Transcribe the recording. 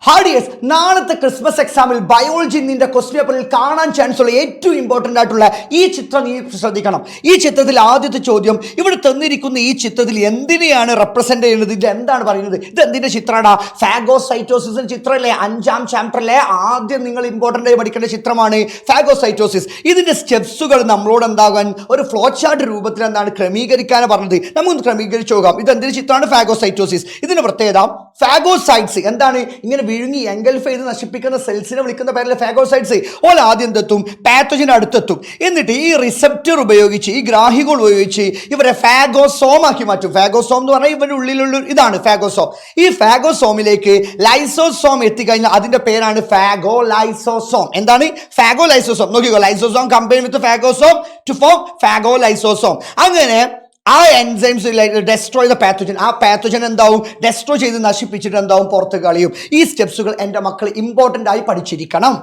ഹാഡിയസ് നാളത്തെ ക്രിസ്മസ് എക്സാമിൽ ബയോളജി നിന്റെ ക്വസ്റ്റ്യൻ പേപ്പറിൽ കാണാൻ ചാൻസ് ഉള്ള ഏറ്റവും ഇമ്പോർട്ടൻ്റ് ആയിട്ടുള്ള ഈ ചിത്രം നീ ശ്രദ്ധിക്കണം. ഈ ചിത്രത്തിൽ ആദ്യത്തെ ചോദ്യം, ഇവിടെ തന്നിരിക്കുന്ന ഈ ചിത്രത്തിൽ എന്തിനെയാണ് റെപ്രസെന്റ് ചെയ്യുന്നത്? ഇത് എന്താണ് പറയുന്നത്? ഇത് എന്തിന്റെ ചിത്രമാണ്? ഫാഗോസൈറ്റോസിസിന്റെ ചിത്രമല്ലേ? 5ാം ചാപ്റ്ററിലെ ആദ്യം നിങ്ങൾ ഇമ്പോർട്ടൻ്റ് ആയി പഠിക്കേണ്ട ചിത്രമാണ് ഫാഗോസൈറ്റോസിസ്. ഇതിന്റെ സ്റ്റെപ്സുകൾ നമ്മളോട് എന്താകാൻ ഒരു ഫ്ലോ ചാർട്ട് രൂപത്തിൽ എന്താണ് ക്രമീകരിക്കാൻ പറഞ്ഞത്. നമുക്കൊന്ന് ക്രമീകരിച്ചു നോക്കാം. ഇത് എന്തിന്റെ ചിത്രമാണ്? ഫാഗോസൈറ്റോസിസ്. ഇതിന്റെ പ്രത്യേകത ഫാഗോസൈറ്റ്സ് എന്താണ്? ഇങ്ങനെ വിഴുങ്ങി എൻഗൾഫ് ചെയ്ത് നശിപ്പിക്കുന്ന സെൽസിനെ വിളിക്കുന്ന പേരിലെ ഫാഗോസൈറ്റ്സ്. ഓല ആദ്യം എന്തെത്തും? പാത്തോജൻ അടുത്തെത്തും. എന്നിട്ട് ഈ റിസപ്റ്റർ ഉപയോഗിച്ച്, ഈ ഗ്രാഹികൾ ഉപയോഗിച്ച് ഇവരെ ഫാഗോസോം ആക്കി മാറ്റും. ഫാഗോസോം എന്ന് പറഞ്ഞാൽ ഇവരുടെ ഉള്ളിലുള്ള ഇതാണ് ഫാഗോസോം. ഈ ഫാഗോസോമിലേക്ക് ലൈസോസോം എത്തിക്കഴിഞ്ഞാൽ അതിന്റെ പേരാണ് ഫാഗോലൈസോസോം. എന്താണ്? ഫാഗോലൈസോസോം. നോക്കിക്കോ, lysosome combine with phagosome to form phagolysosome. അങ്ങനെ ആ എൻസൈംസ് ഡെസ്ട്രോയ് ദ പാത്തോജൻ. ആ പാത്തോജൻ എന്താവും? ഡെസ്ട്രോയ് ചെയ്ത് നശിപ്പിച്ചിട്ട് എന്താവും? പുറത്ത് കളയും. ഈ സ്റ്റെപ്സുകൾ എൻ്റെ മക്കൾ ഇമ്പോർട്ടൻ്റ് ആയി പഠിച്ചിരിക്കണം.